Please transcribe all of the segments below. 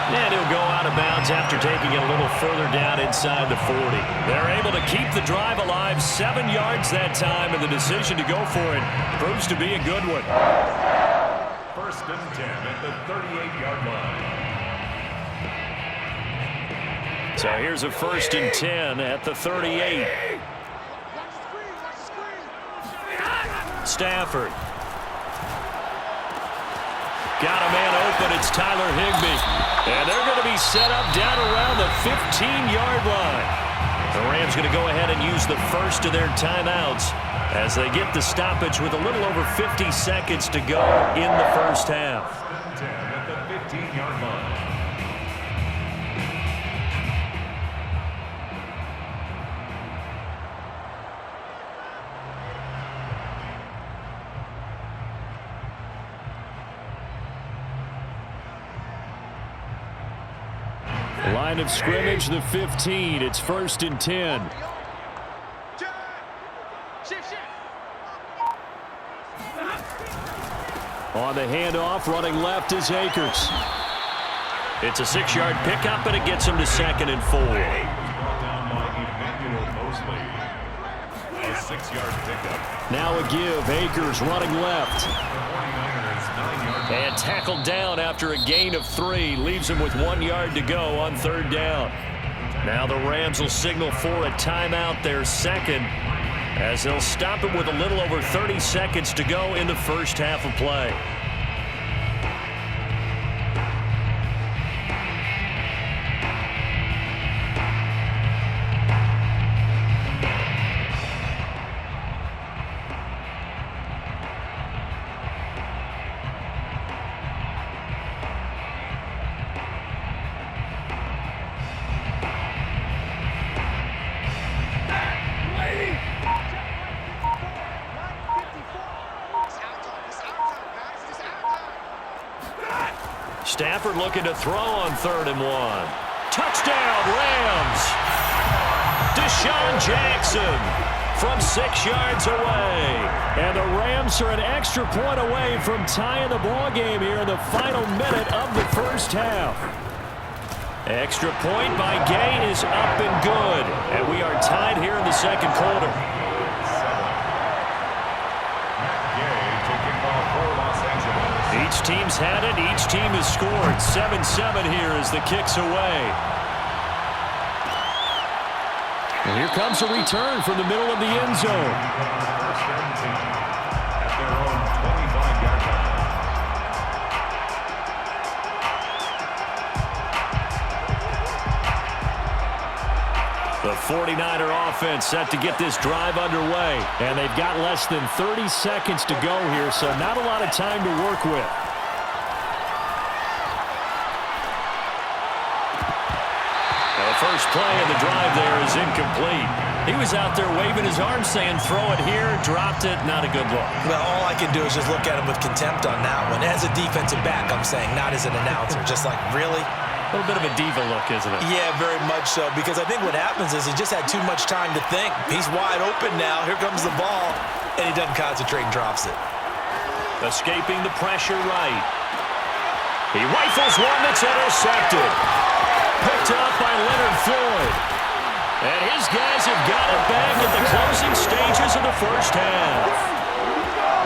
And he'll go out of bounds after taking it a little further down inside the 40. They're able to keep the drive alive, 7 yards that time, and the decision to go for it proves to be a good one. First and 10 at the 38-yard line. So here's a first and 10 at the 38. Stafford. Got a man open. It's Tyler Higbee. And they're going to be set up down around the 15-yard line. The Rams going to go ahead and use the first of their timeouts as they get the stoppage with a little over 50 seconds to go in the first half. 10 at the 15-yard line. Line of scrimmage, the 15. It's first and 10. On the handoff, running left is Akers. It's a 6-yard pickup, and it gets him to 2nd and 4. A 6-yard pickup. Now a give. Akers running left. And tackled down after a gain of 3. Leaves him with 1 yard to go on 3rd down. Now the Rams will signal for a timeout, their second, as they'll stop it with a little over 30 seconds to go in the first half of play. Stafford looking to throw on 3rd and 1. Touchdown, Rams! Deshaun Jackson from 6 yards away. And the Rams are an extra point away from tying the ball game here in the final minute of the first half. Extra point by Gay is up and good. And we are tied here in the second quarter. Each team's had it. Each team has scored. 7-7 here as the kick's away. And here comes a return from the middle of the end zone. At their own 25-yard line. The 49er offense set to get this drive underway. And they've got less than 30 seconds to go here, so not a lot of time to work with. The first play of the drive there is incomplete. He was out there waving his arms saying, throw it here, dropped it, not a good look. Well, all I can do is just look at him with contempt on that one. As a defensive back, I'm saying, not as an announcer. Just like, really? A little bit of a diva look, isn't it? Yeah, very much so, because I think what happens is he just had too much time to think. He's wide open now. Here comes the ball, and he doesn't concentrate and drops it. Escaping the pressure right. He rifles one that's intercepted. Picked up by Leonard Floyd. And his guys have got it back at the closing stages of the first half.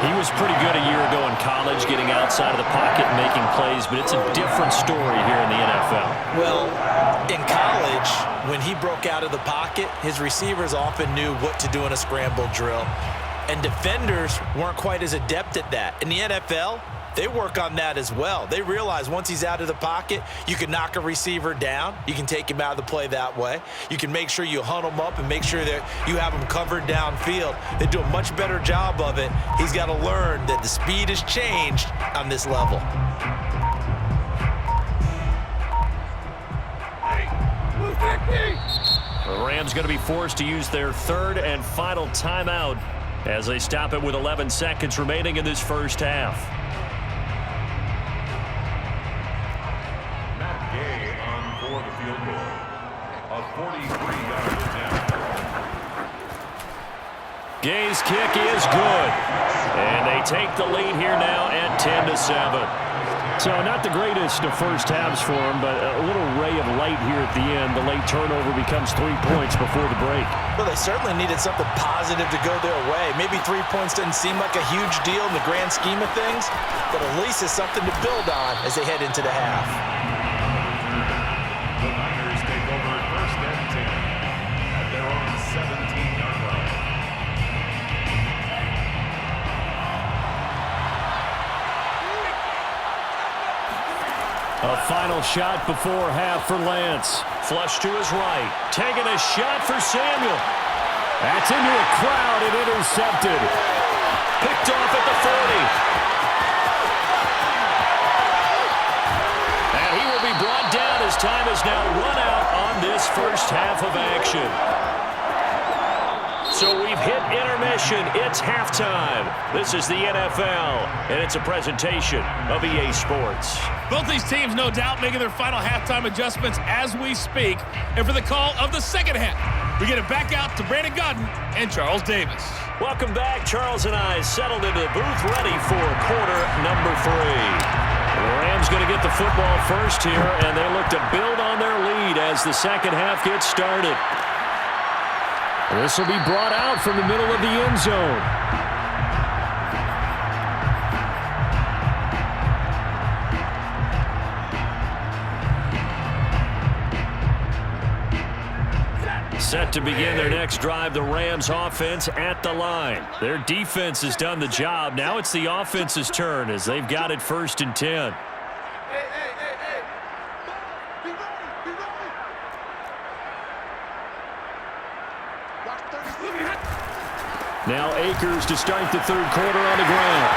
He was pretty good a year ago in college, getting outside of the pocket and making plays, but it's a different story here in the NFL. Well, in college, when he broke out of the pocket, his receivers often knew what to do in a scramble drill, and defenders weren't quite as adept at that. In the NFL, they work on that as well. They realize once he's out of the pocket, you can knock a receiver down. You can take him out of the play that way. You can make sure you hunt him up and make sure that you have him covered downfield. They do a much better job of it. He's got to learn that the speed has changed on this level. The Rams going to be forced to use their 3rd and final timeout as they stop it with 11 seconds remaining in this first half. For the field goal, a 43-yard attempt. Gay's kick is good, and they take the lead here now at 10-7. So not the greatest of first halves for him, but a little ray of light here at the end. The late turnover becomes 3 points before the break. Well, they certainly needed something positive to go their way. Maybe 3 points doesn't seem like a huge deal in the grand scheme of things, but at least it's something to build on as they head into the half. The Niners take over first and 10 at their own 17-yard line. A final shot before half for Lance. Flush to his right. Taking a shot for Samuel. That's into a crowd and intercepted. Picked off at the 40. And he will be brought down as time has now run out on this first half of action. So we've hit intermission. It's halftime. This is the NFL, and it's a presentation of EA Sports. Both these teams, no doubt, making their final halftime adjustments as we speak. And for the call of the second half, we get it back out to Brandon Godden and Charles Davis. Welcome back. Charles and I settled into the booth, ready for quarter number 3. The Rams going to get the football first here, and they look to build on their lead as the second half gets started. This will be brought out from the middle of the end zone. Set to begin their next drive, the Rams offense at the line. Their defense has done the job. Now it's the offense's turn as they've got it first and 10. Now Akers to start the third quarter on the ground.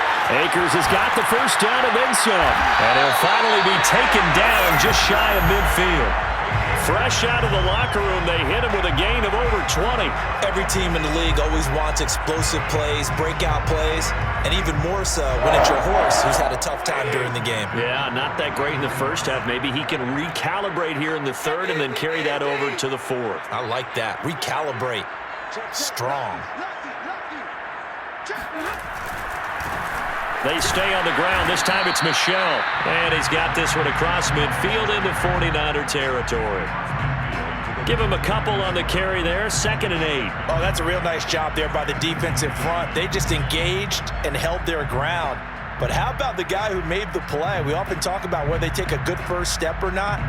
Akers has got the first down and then some. And he'll finally be taken down just shy of midfield. Fresh out of the locker room, they hit him with a gain of over 20. Every team in the league always wants explosive plays, breakout plays, and even more so when it's your horse who's had a tough time during the game. Yeah, not that great in the first half. Maybe he can recalibrate here in the third and then carry that over to the fourth. I like that. Recalibrate. Strong. They stay on the ground. This time it's Michel. And he's got this one across midfield into 49er territory. Give him a couple on the carry there. 2nd and 8. Oh, that's a real nice job there by the defensive front. They just engaged and held their ground. But how about the guy who made the play? We often talk about whether they take a good first step or not.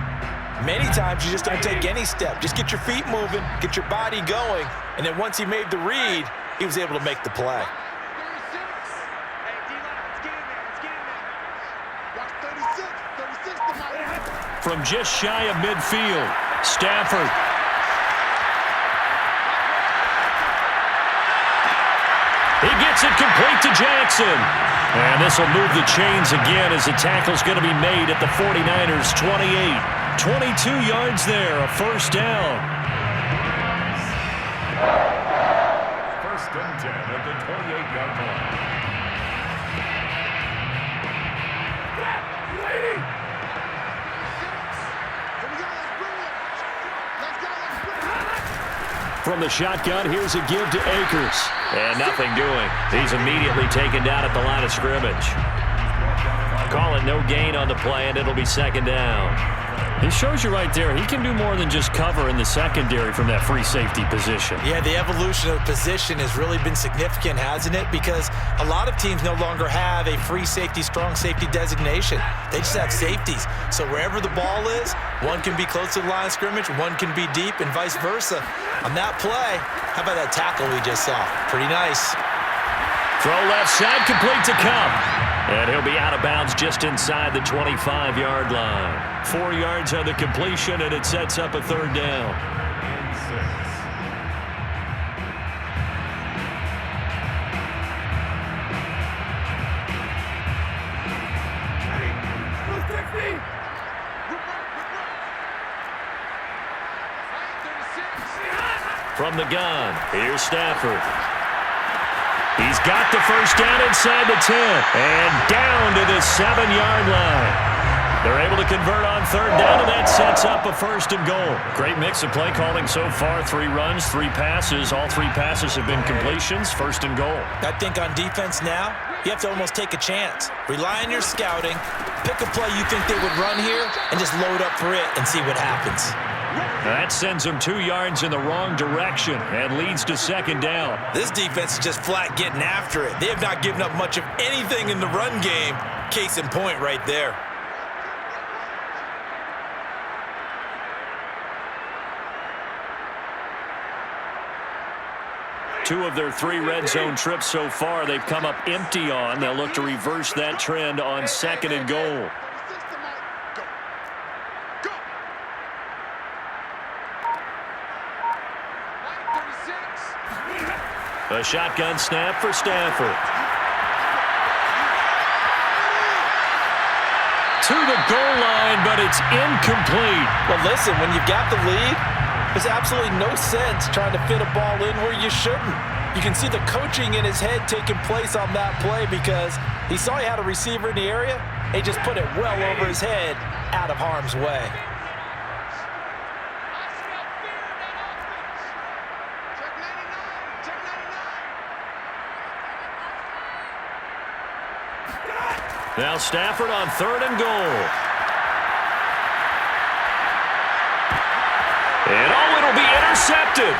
Many times you just don't take any step. Just get your feet moving, get your body going, and then once he made the read, he was able to make the play. From just shy of midfield, Stafford. He gets it complete to Jackson. And this will move the chains again as the tackle's going to be made at the 49ers' 28. 22 yards there, a first down. First and 10 at the 28-yard line. From the shotgun, here's a give to Akers. And nothing doing. He's immediately taken down at the line of scrimmage. Call it no gain on the play, and it'll be 2nd down. It shows you right there, he can do more than just cover in the secondary from that free safety position. Yeah, the evolution of the position has really been significant, hasn't it? Because a lot of teams no longer have a free safety, strong safety designation. They just have safeties. So wherever the ball is, one can be close to the line of scrimmage, one can be deep, and vice versa. On that play, how about that tackle we just saw? Pretty nice. Throw left side, complete to Cup. And he'll be out of bounds just inside the 25-yard line. 4 yards on the completion, and it sets up a 3rd down. From the gun, here's Stafford. He's got the first down inside the 10 and down to the 7-yard line. They're able to convert on 3rd down, and that sets up a 1st and goal. Great mix of play calling so far. 3 runs, 3 passes. All 3 passes have been completions. 1st and goal. I think on defense now, you have to almost take a chance. Rely on your scouting, pick a play you think they would run here, and just load up for it and see what happens. That sends them 2 yards in the wrong direction and leads to second down. This defense is just flat getting after it. They have not given up much of anything in the run game. Case in point right there. Two of their 3 red zone trips so far they've come up empty on. They'll look to reverse that trend on 2nd and goal. A shotgun snap for Stafford. To the goal line, but it's incomplete. Well, listen, when you've got the lead, there's absolutely no sense trying to fit a ball in where you shouldn't. You can see the coaching in his head taking place on that play because he saw he had a receiver in the area. And he just put it well over his head out of harm's way. Now Stafford on 3rd and goal. And it'll be intercepted.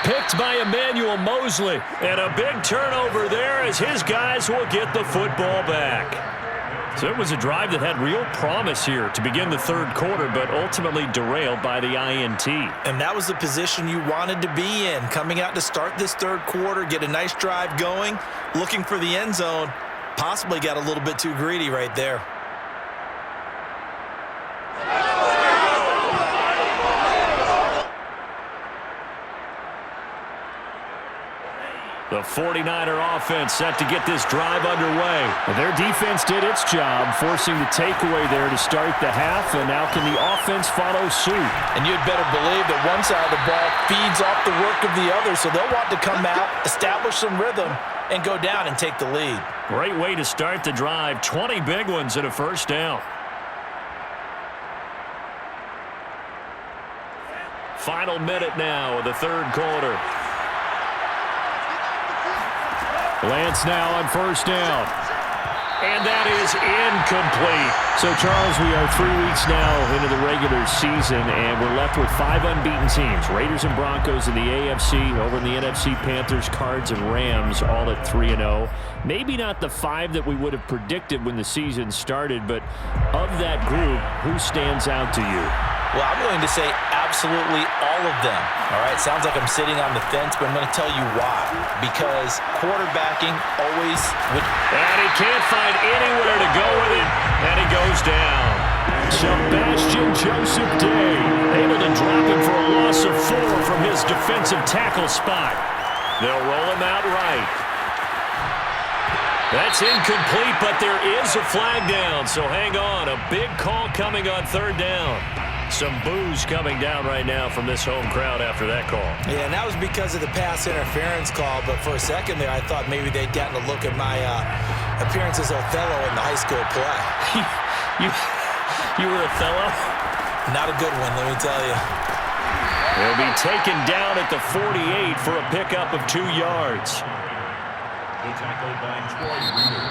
Picked by Emmanuel Mosley. And a big turnover there as his guys will get the football back. So it was a drive that had real promise here to begin the 3rd quarter, but ultimately derailed by the INT. And that was the position you wanted to be in. Coming out to start this 3rd quarter, get a nice drive going, looking for the end zone. Possibly got a little bit too greedy right there. The 49er offense set to get this drive underway. Their defense did its job, forcing the takeaway there to start the half, and now can the offense follow suit? And you'd better believe that one side of the ball feeds off the work of the other, so they'll want to come out, establish some rhythm, and go down and take the lead. Great way to start the drive. 20 big ones and a 1st down. Final minute now of the 3rd quarter. Lance now on 1st down. And that is incomplete. So, Charles, we are 3 weeks now into the regular season, and we're left with 5 unbeaten teams. Raiders and Broncos in the AFC, over in the NFC, Panthers, Cards, and Rams, all at 3-0. Maybe not the 5 that we would have predicted when the season started, but of that group, who stands out to you? Well, I'm going to say absolutely all of them. All right, sounds like I'm sitting on the fence, but I'm going to tell you why. Because quarterbacking always would... And he can't find anywhere to go with it, and he goes down. Sebastian Joseph Day able to drop him for a loss of 4 from his defensive tackle spot. They'll roll him out right. That's incomplete, but there is a flag down, so hang on. A big call coming on 3rd down. Some boos coming down right now from this home crowd after that call. Yeah, and that was because of the pass interference call, but for a second there I thought maybe they'd gotten a look at my appearance as Othello in the high school play. You were Othello? Not a good one, let me tell you. He'll be taken down at the 48 for a pickup of 2 yards. Tackled by Troy Reader.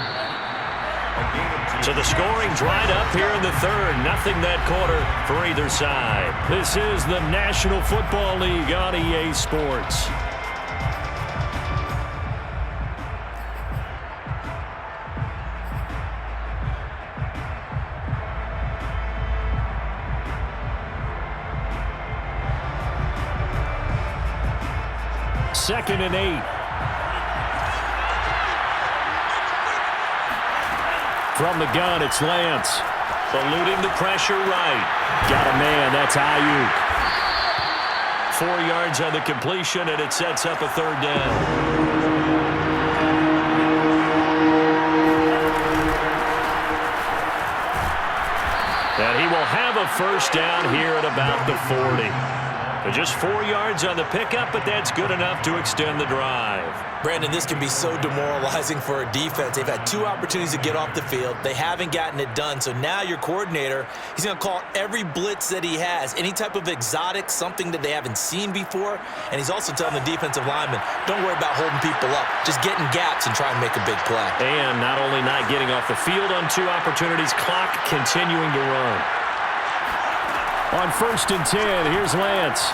So the scoring dried up here in the 3rd. Nothing that quarter for either side. This is the National Football League on EA Sports. Second and 8. From the gun, it's Lance. Eluding the pressure right. Got a man, that's Ayuk. 4 yards on the completion, and it sets up a 3rd down. And he will have a 1st down here at about the 40. But just 4 yards on the pickup, but that's good enough to extend the drive. Brandon, this can be so demoralizing for a defense. They've had 2 opportunities to get off the field. They haven't gotten it done. So now your coordinator, he's going to call every blitz that he has, any type of exotic, something that they haven't seen before. And he's also telling the defensive lineman, don't worry about holding people up. Just get in gaps and try and make a big play. And not only not getting off the field on 2 opportunities, clock continuing to run. On 1st and 10, here's Lance.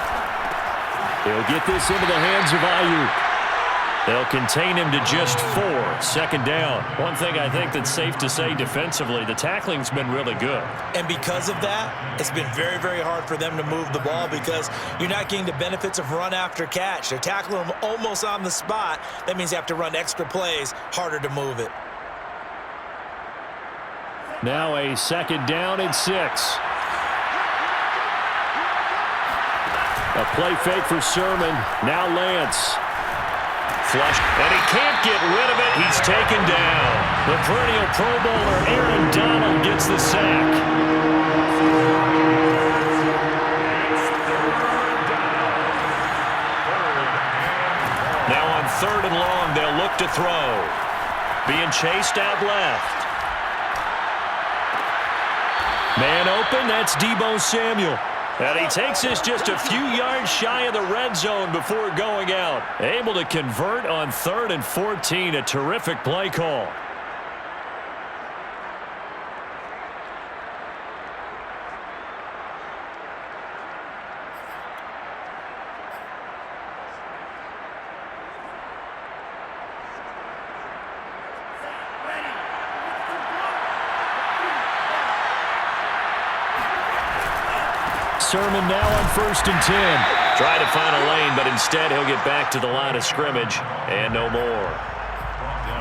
He'll get this into the hands of Ayuk. They'll contain him to just 4. 2nd down. One thing I think that's safe to say defensively, the tackling's been really good. And because of that, it's been very, very hard for them to move the ball because you're not getting the benefits of run after catch. They're tackling them almost on the spot. That means you have to run extra plays, harder to move it. Now a 2nd down and 6. A play fake for Sermon. Now Lance. Flush. And he can't get rid of it. He's taken down. The perennial Pro Bowler Aaron Donald gets the sack. Now on 3rd and long, they'll look to throw. Being chased out left. Man open, that's Deebo Samuel. And he takes this just a few yards shy of the red zone before going out. Able to convert on 3rd and 14. A terrific play call. Sermon now on 1st and 10. Try to find a lane, but instead he'll get back to the line of scrimmage and no more.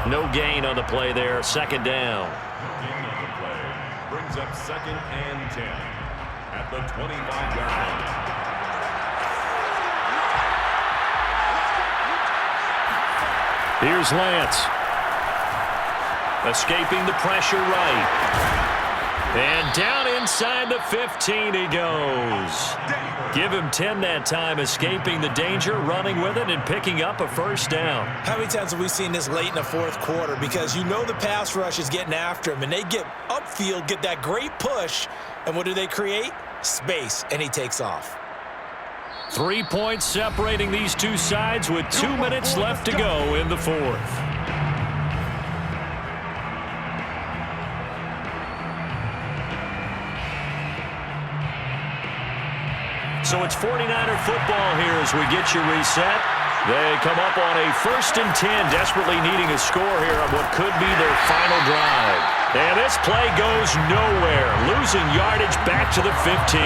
No gain on the play there. 2nd down. Gain on the play brings up 2nd and 10 at the 25-yard line. Here's Lance. Escaping the pressure right. And down inside the 15 he goes. Give him 10 that time, escaping the danger, running with it, and picking up a 1st down. How many times have we seen this late in the 4th quarter? Because you know the pass rush is getting after him, and they get upfield, get that great push, and what do they create? Space, and he takes off. 3 points separating these two sides with 2 minutes left to go in the 4th. So it's 49er football here as we get you reset. They come up on a 1st and 10, desperately needing a score here on what could be their final drive. And this play goes nowhere, losing yardage back to the 15.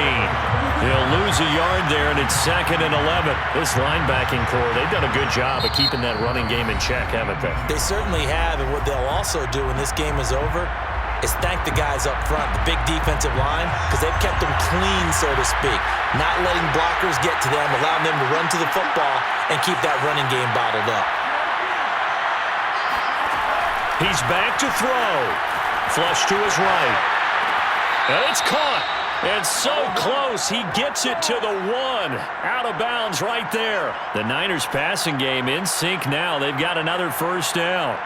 He'll lose a yard there, and it's 2nd and 11. This linebacking core, they've done a good job of keeping that running game in check, haven't they? They certainly have, and what they'll also do when this game is over is thank the guys up front, the big defensive line, because they've kept them clean, so to speak. Not letting blockers get to them, allowing them to run to the football and keep that running game bottled up. He's back to throw. Flush to his right. And it's caught. And so close, he gets it to the 1. Out of bounds right there. The Niners passing game in sync now. They've got another 1st down.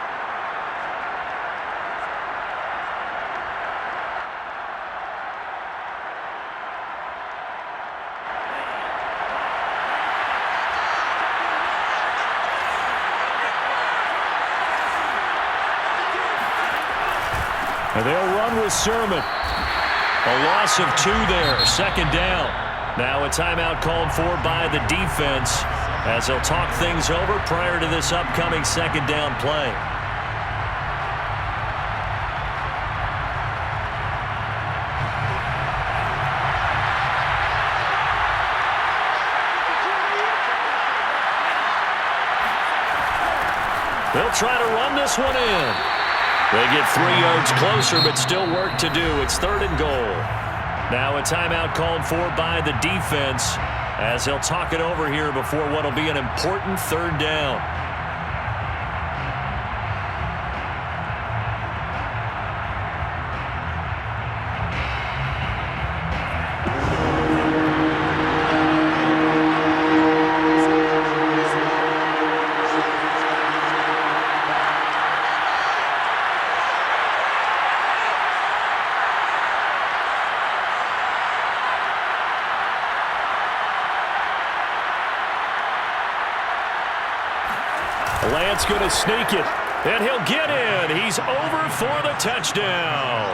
And they'll run with Sermon. A loss of 2 there. 2nd down. Now a timeout called for by the defense as they'll talk things over prior to this upcoming 2nd down play. They'll try to run this one in. They get 3 yards closer, but still work to do. It's 3rd and goal. Now a timeout called for by the defense as they'll talk it over here before what will be an important 3rd down. Lance going to sneak it, and he'll get in. He's over for the touchdown.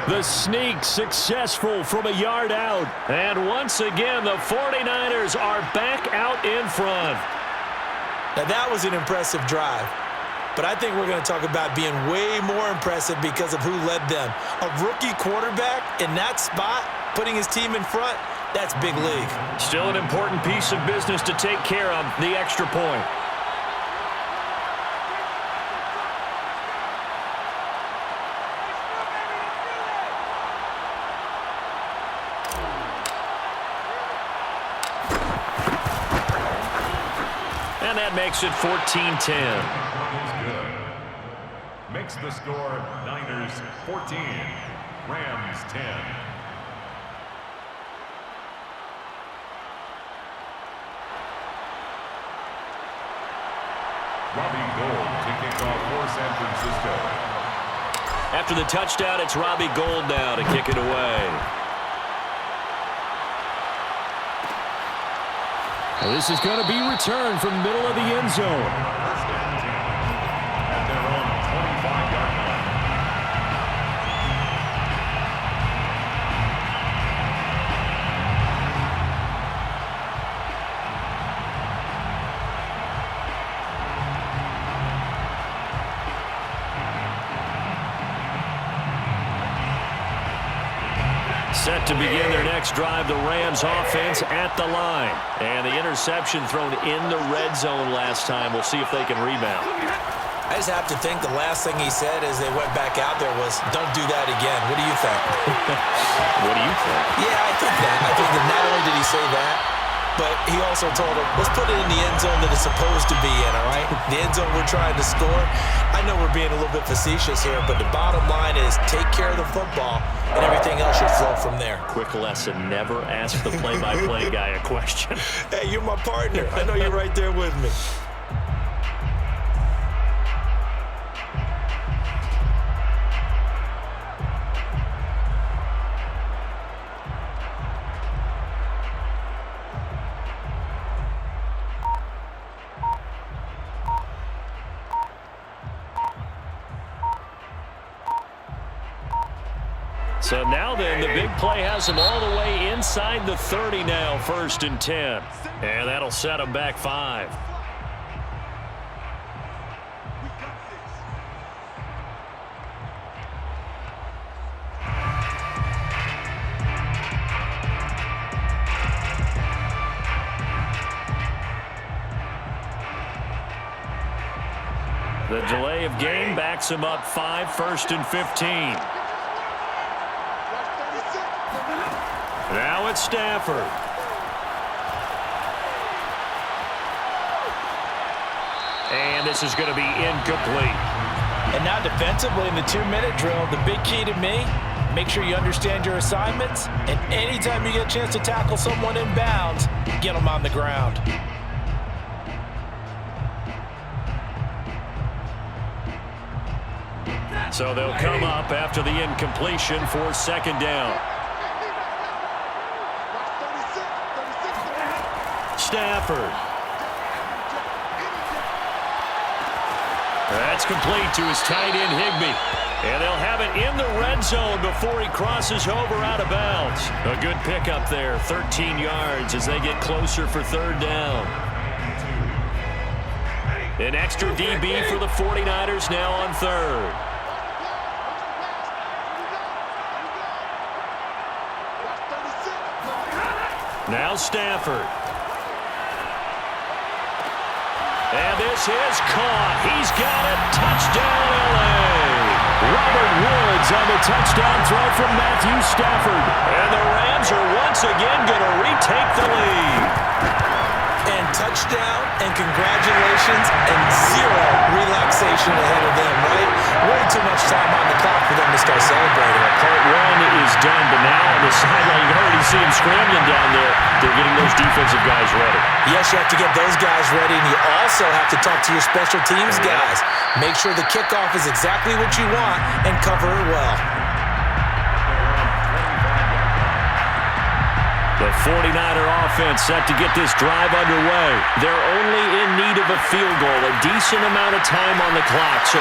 The sneak successful from a yard out. And once again, the 49ers are back out in front. Now, that was an impressive drive. But I think we're going to talk about being way more impressive because of who led them. A rookie quarterback in that spot, putting his team in front, that's big league. Still an important piece of business to take care of, the extra point. And that makes it 14-10. Makes the score Niners 14, Rams 10. Robbie Gould to kick off for San Francisco. After the touchdown, it's Robbie Gould now to kick it away. Well, this is going to be returned from the middle of the end zone. First and 10 at their own 25-yard line. Set to begin their next drive, the Rams offense at the line. And the interception thrown in the red zone last time. We'll see if they can rebound. I just have to think the last thing he said as they went back out there was, don't do that again. What do you think? What do you think? Yeah, I think that. I think that not only did he say that, but he also told him, let's put it in the end zone that it's supposed to be in, all right? The end zone we're trying to score. I know we're being a little bit facetious here, but the bottom line is take care of the football, and everything else should flow from there. Quick lesson, never ask the play-by-play guy a question. Hey, you're my partner. I know you're right there with me. So now then, the big play has him all the way inside the 30 now, 1st and 10. And that'll set him back 5. The delay of game backs him up 5, 1st and 15. Now it's Stafford. And this is going to be incomplete. And now defensively in the 2-minute drill, the big key to me, make sure you understand your assignments, and anytime you get a chance to tackle someone in bounds, get them on the ground. So they'll come up after the incompletion for 2nd down. Stafford. That's complete to his tight end, Higbee. And they'll have it in the red zone before he crosses over out of bounds. A good pickup there, 13 yards as they get closer for 3rd down. An extra DB for the 49ers now on 3rd. Now Stafford. And this is caught. He's got it. Touchdown, L.A. Robert Woods on the touchdown throw from Matthew Stafford. And the Rams are once again going to retake the lead. And touchdown, and congratulations, and zero relaxation ahead of them, right? Way too much time on the clock for them to start celebrating. Part 1 is done, but now on the sideline, you already see him scrambling down there. They're getting those defensive guys ready. Yes, you have to get those guys ready, and you also have to talk to your special teams guys. Make sure the kickoff is exactly what you want and cover it well. The 49er offense set to get this drive underway. They're only in need of a field goal, a decent amount of time on the clock. So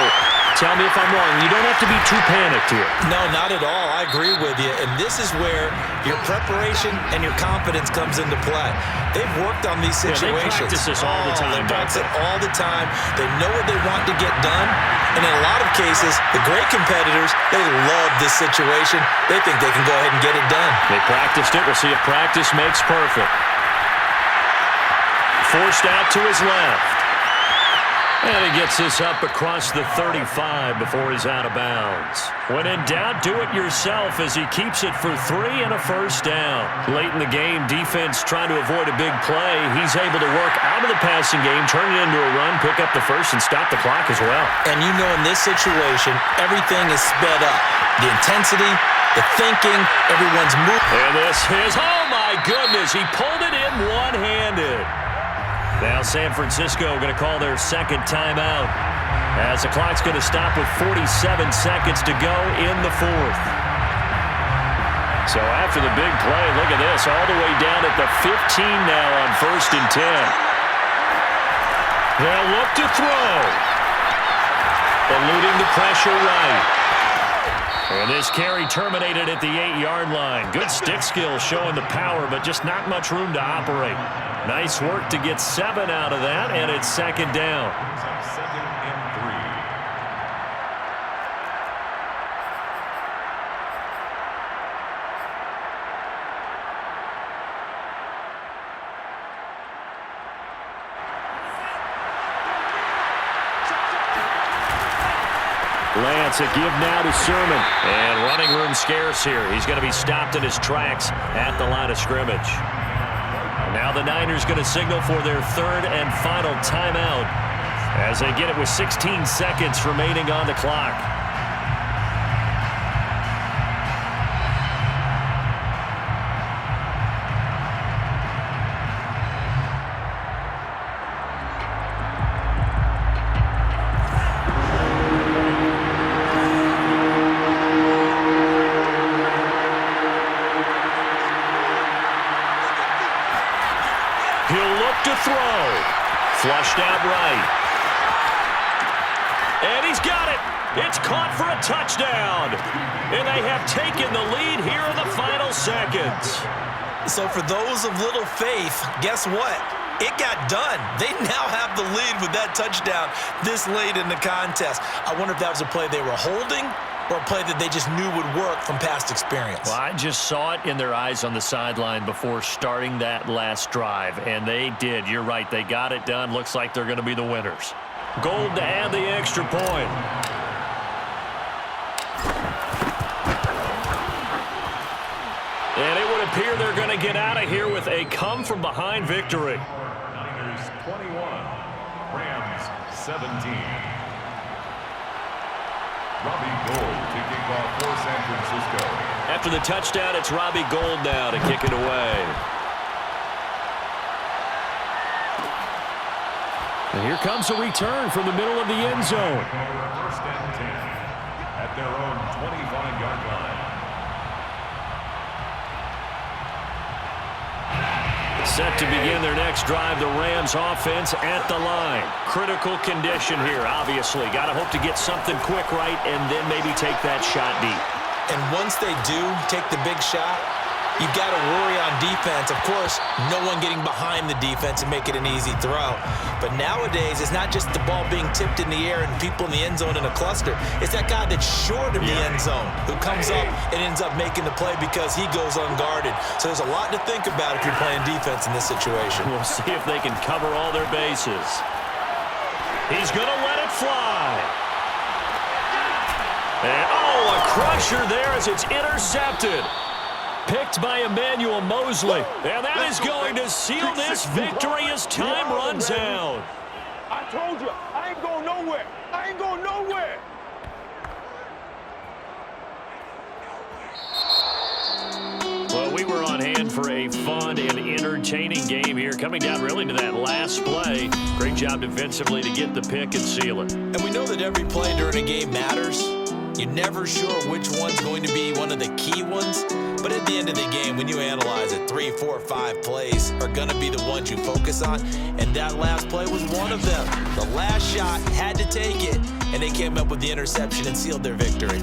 tell me if I'm wrong. You don't have to be too panicked here. No, not at all. I agree with you. And this is where your preparation and your confidence comes into play. They've worked on these situations. They practice this all the time. They practice it all the time. They know what they want to get done. And in a lot of cases, the great competitors, they love this situation. They think they can go ahead and get it done. They practiced it. We'll see if practice makes perfect. Forced out to his left. And he gets this up across the 35 before he's out of bounds. When in doubt, do it yourself as he keeps it for 3 and a first down. Late in the game, defense trying to avoid a big play. He's able to work out of the passing game, turn it into a run, pick up the first, and stop the clock as well. And you know in this situation, everything is sped up. The intensity, the thinking, everyone's moving. And this is, oh my goodness, he pulled it in one-handed. Now San Francisco going to call their second timeout as the clock's going to stop with 47 seconds to go in the fourth. So after the big play, look at this, all the way down at the 15 now on 1st and 10. They'll look to throw. Eluding the pressure right. And this carry terminated at the 8-yard line. Good stick skill showing the power, but just not much room to operate. Nice work to get 7 out of that, and it's second down. Second and 3. Lance, a give now to Sermon. And running room scarce here. He's going to be stopped in his tracks at the line of scrimmage. Now the Niners going to signal for their third and final timeout as they get it with 16 seconds remaining on the clock. Throw. Flushed out right. And he's got it. It's caught for a touchdown. And they have taken the lead here in the final seconds. So for those of little faith, guess what? It got done. They now have the lead with that touchdown this late in the contest. I wonder if that was a play they were holding or a play that they just knew would work from past experience. Well, I just saw it in their eyes on the sideline before starting that last drive, and they did. You're right. They got it done. Looks like they're going to be the winners. Gold to add the extra point. And it would appear they're going to get out of here with a come-from-behind victory. Niners 21, Rams 17. Robbie Gould to kick off for San Francisco. After the touchdown, it's Robbie Gould now to kick it away. And here comes a return from the middle of the end zone. First and 10 at their own 25-yard line. Set to begin their next drive, the Rams offense at the line. Critical condition here, obviously. Got to hope to get something quick right and then maybe take that shot deep. And once they do take the big shot, you've got to worry on defense. Of course, no one getting behind the defense and make it an easy throw. But nowadays, it's not just the ball being tipped in the air and people in the end zone in a cluster. It's that guy that's short of the end zone who comes up and ends up making the play because he goes unguarded. So there's a lot to think about if you're playing defense in this situation. We'll see if they can cover all their bases. He's going to let it fly. And, oh, a crusher there as it's intercepted. Picked by Emmanuel Mosley. And that is going to seal this victory as time runs out. I told you, I ain't going nowhere. I ain't going nowhere. Well, we were on hand for a fun and entertaining game here, coming down really to that last play. Great job defensively to get the pick and seal it. And we know that every play during a game matters. You're never sure which one's going to be one of the key ones. But at the end of the game, when you analyze it, 3, 4, 5 plays are going to be the ones you focus on, and that last play was one of them. The last shot had to take it, and they came up with the interception and sealed their victory.